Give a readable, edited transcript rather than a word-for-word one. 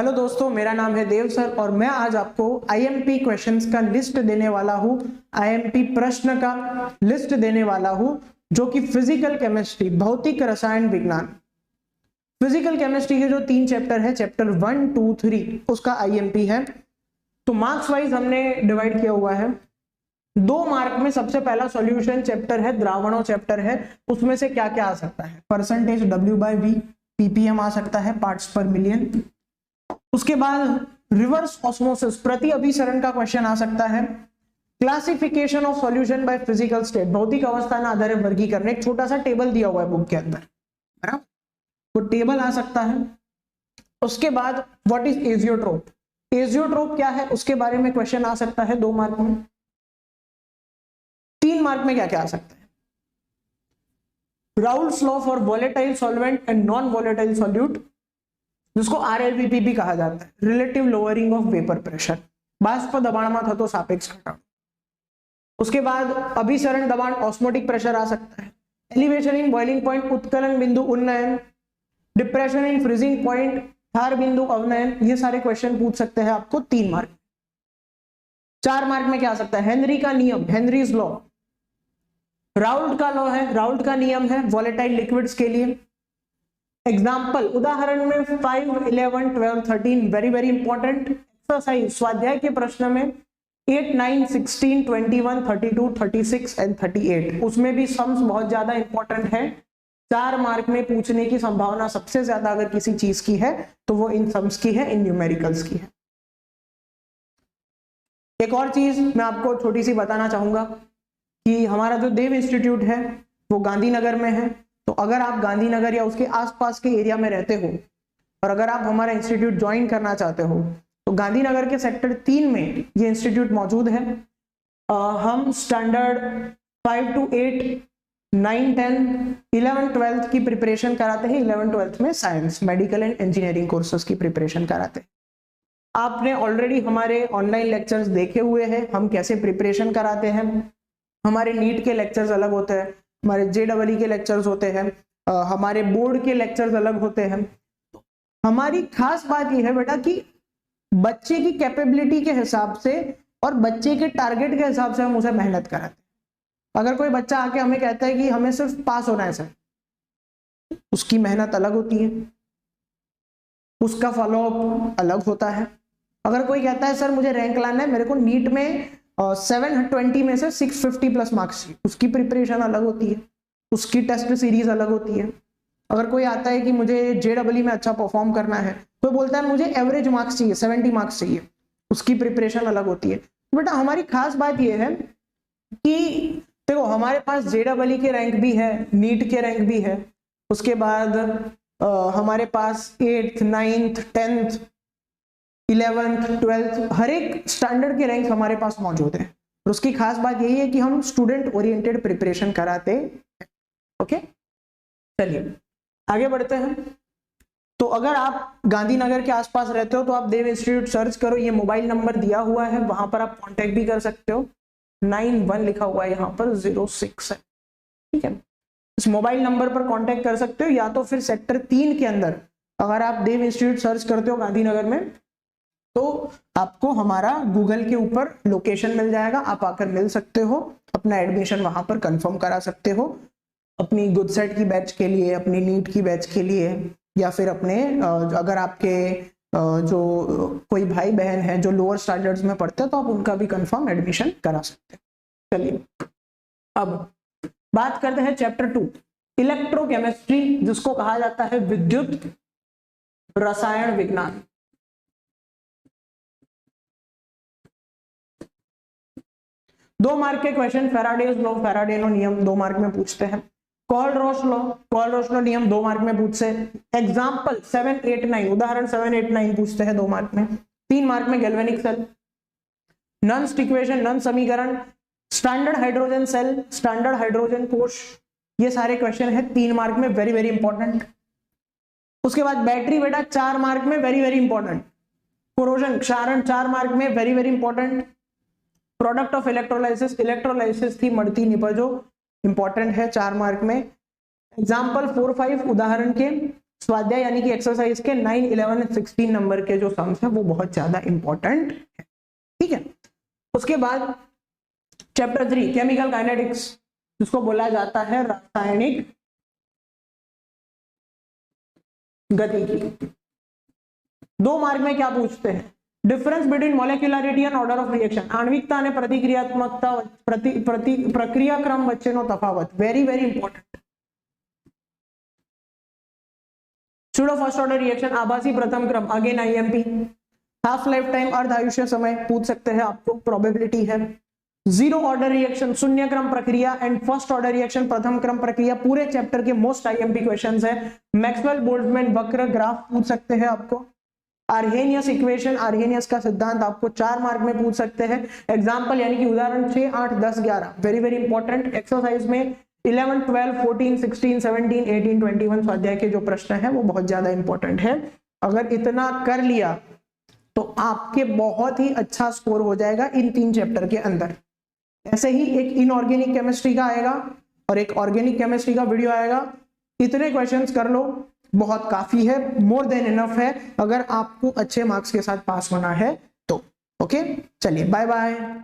Hello दोस्तों, मेरा नाम है देव सर और मैं आज आपको आईएमपी क्वेश्चंस का लिस्ट देने वाला हूं। आईएमपी प्रश्न का लिस्ट देने वाला हूं जो कि फिजिकल केमिस्ट्री, भौतिक रसायन विज्ञान, फिजिकल केमिस्ट्री के जो 3 चैप्टर है, चैप्टर 1, 2, 3, उसका आईएमपी है। तो मार्क्स वाइज हमने डिवाइड किया हुआ है। 2 मार्क में सबसे पहला सॉल्यूशन चैप्टर है, द्रावणों चैप्टर है। उसमें से क्या क्या आ सकता है? परसेंटेज W/V, ppm आ सकता है, पार्ट्स पर मिलियन। उसके बाद रिवर्स ऑस्मोसिस, प्रति अभिसरण का क्वेश्चन आ सकता है। Classification of solution by physical state, भौतिक अवस्था के आधार पर वर्गीकरण, एक छोटा सा टेबल दिया हुआ है बुक के अंदर, बराबर, वो टेबल आ सकता है। उसके बाद व्हाट इज एजियोट्रोप, एजियोट्रोप क्या है उसके बारे में क्वेश्चन आ सकता है 2 मार्क में। 3 मार्क में क्या क्या आ सकता है? Raoult's law for volatile solvent and non volatile solute, जिसको RLVP भी कहा जाता है, relative lowering of vapour pressure, बाष्प दबाण में थतो सापेक्ष घटाडो। उसके बाद अभिसरण दबाण, ऑस्मोटिक प्रेशर आ सकता है। एलिवेशन इन बॉइलिंग पॉइंट, उत्कलन बिंदु उन्नयन, depression in freezing point, Thar बिंदु अवनयन, ये सारे क्वेश्चन पूछ सकते हैं आपको 3 मार्क। 4 मार्क में क्या आ सकता है? हेनरी का नियम, हेनरीज लॉ, राउल्ट का लॉ है, राउल्ट का नियम है वॉलेटाइल लिक्विड्स के लिए। एग्जाम्पल, उदाहरण में 5, 11, 12, 13 वेरी वेरी इंपॉर्टेंट। एक्सरसाइज, स्वाध्याय के प्रश्न में 8, 9, 16, 21, 32, 36 एंड 38, उसमें भी सम्स बहुत ज्यादा इंपॉर्टेंट है। 4 मार्क में पूछने की संभावना सबसे ज्यादा अगर किसी चीज की है तो वो इन सम्स की है, इन न्यूमेरिकल्स की है। एक और चीज मैं आपको छोटी सी बताना चाहूंगा कि हमारा जो देव इंस्टीट्यूट है वो गांधीनगर में है। तो अगर आप गांधीनगर या उसके आसपास के एरिया में रहते हो और अगर आप हमारा इंस्टीट्यूट ज्वाइन करना चाहते हो तो गांधीनगर के सेक्टर 3 में ये इंस्टीट्यूट मौजूद है। हम स्टैंडर्ड 5 to 8, 9, 10, 11, 12 की प्रिपरेशन कराते हैं। 11, 12 में science, medical and engineering courses की प्रिपरेशन कराते हैं। आपने ऑलरेडी हमारे ऑनलाइन लेक्चर्स देखे हुए हैं, हम कैसे प्रिपरेशन कराते हैं। हमारे नीट के लेक्चर्स अलग होते हैं, हमारे JEE के लेक्चर्स होते हैं, हमारे बोर्ड के लेक्चर्स अलग होते हैं। हमारी खास बात यह है बेटा कि बच्चे की कैपेबिलिटी के हिसाब से और बच्चे के टारगेट के हिसाब से हम उसे मेहनत कराते हैं। अगर कोई बच्चा आके हमें कहता है कि हमें सिर्फ पास होना है सर, उसकी मेहनत अलग होती है, उसका फॉलोअप अलग होता है। अगर कोई कहता है सर मुझे रैंक लाना है, मेरे को नीट में 720 में से 650 प्लस मार्क्स, उसकी प्रिपरेशन अलग होती है, उसकी टेस्ट सीरीज अलग होती है। अगर कोई आता है कि मुझे JEE में अच्छा परफॉर्म करना है, कोई बोलता है मुझे एवरेज मार्क्स चाहिए, 70 मार्क्स चाहिए, उसकी प्रिपरेशन अलग होती है। बेटा हमारी खास बात यह है कि देखो हमारे पास JEE के रैंक भी है, नीट के रैंक भी है, उसके बाद हमारे पास 8th, 9th, 10th, 11th, 12th, हर एक स्टैंडर्ड के रैंक हमारे पास मौजूद है। और उसकी खास बात यही है कि हम स्टूडेंट ओरिएंटेड प्रिपरेशन कराते हैं। ओके, चलिए आगे बढ़ते हैं। तो अगर आप गांधीनगर के आसपास रहते हो तो आप देव इंस्टीट्यूट सर्च करो, ये मोबाइल नंबर दिया हुआ है, वहां पर आप कांटेक्ट भी कर सकते हो। 91 लिखा हुआ है यहाँ पर, 06 है, ठीक है। इस मोबाइल नंबर पर कांटेक्ट कर सकते हो, या तो फिर सेक्टर 3 के अंदर अगर आप देव इंस्टीट्यूट सर्च करते हो गांधीनगर में तो आपको हमारा गूगल के ऊपर लोकेशन मिल जाएगा, आप आकर मिल सकते हो, अपना एडमिशन वहां पर कंफर्म करा सकते हो, अपनी गुडसेट की बैच के लिए, अपनी नीट की बैच के लिए, या फिर अपने अगर आपके जो कोई भाई बहन है जो लोअर स्टैंडर्ड्स में पढ़ते हैं तो आप उनका भी कंफर्म एडमिशन करा सकते हैं। चलिए अब बात करते हैं चैप्टर 2, इलेक्ट्रोकेमिस्ट्री, जिसको कहा जाता है विद्युत रसायन विज्ञान। दो मार्क के क्वेश्चन, फैराडेज लॉ, फैराडेनो नियम 2 मार्क में पूछते हैं। कोलरॉस लॉ, कोलरॉस लॉ नियम 2 मार्क में पूछते हैं। एग्जाम्पल 7, 8, 9, उदाहरण 7, 8, 9 पूछते हैं 2 मार्क में। 3 मार्क में galvanic cell, nuns equation, nuns समीकरण, standard hydrogen cell, standard hydrogen कोश, ये सारे क्वेश्चन है 3 मार्क में, वेरी वेरी इंपॉर्टेंट। उसके बाद बैटरी बेटा 4 मार्क में, वेरी वेरी इंपॉर्टेंट। कोरोजन क्षारण 4 मार्क में, very very important. Product of electrolysis, electrolysis की मड़ती निपजो, इंपॉर्टेंट है 4 मार्क में। एग्जाम्पल 4, 5 उदाहरण के स्वाध्याय यानी कि एक्सरसाइज के 9, 11, 16 नंबर के जो सम्स है वो बहुत ज्यादा इंपॉर्टेंट है। ठीक है, उसके बाद चैप्टर 3 केमिकल काइनेटिक्स, जिसको बोला जाता है रासायनिक गतिकी। 2 मार्क में क्या पूछते हैं, difference between molecularity and order of reaction, आणविकता ने प्रतिक्रियात्मकता प्रक्रिया क्रम वच्चेनो तफावत, very very important. Pseudo first order reaction, आभासी प्रथम क्रम, again IMP. Half life time, अर्ध आयुष्य समय, पूछ सकते हैं आपको, प्रोबेबिलिटी है। जीरो ऑर्डर रिएक्शन, शून्य क्रम प्रक्रिया, एंड फर्स्ट ऑर्डर रिएक्शन, प्रथम क्रम प्रक्रिया, पूरे चैप्टर के मोस्ट आईएमपी क्वेश्चंस है। मैक्सवेल बोल्ट्जमैन वक्र ग्राफ पूछ सकते हैं आपको। आर्हेनियस इक्वेशन, आर्हेनियस का सिद्धांत आपको 4 मार्क में पूछ सकते हैं। एग्जांपल यानी कि उदाहरण 6, 8, 10, 11, वेरी वेरी इंपॉर्टेंट। एक्सरसाइज में 11, 12, 14, 16, 17, 18, 21 स्वाध्याय के जो प्रश्न है वो बहुत ज्यादा इंपॉर्टेंट है। अगर इतना कर लिया तो आपके बहुत ही अच्छा स्कोर हो जाएगा इन 3 चैप्टर के अंदर। ऐसे ही एक इनऑर्गेनिक केमिस्ट्री का आएगा और एक ऑर्गेनिक केमिस्ट्री का वीडियो आएगा। इतने क्वेश्चंस कर लो, बहुत काफी है, मोर देन इनफ है अगर आपको अच्छे मार्क्स के साथ पास होना है तो। ओके, चलिए बाय बाय।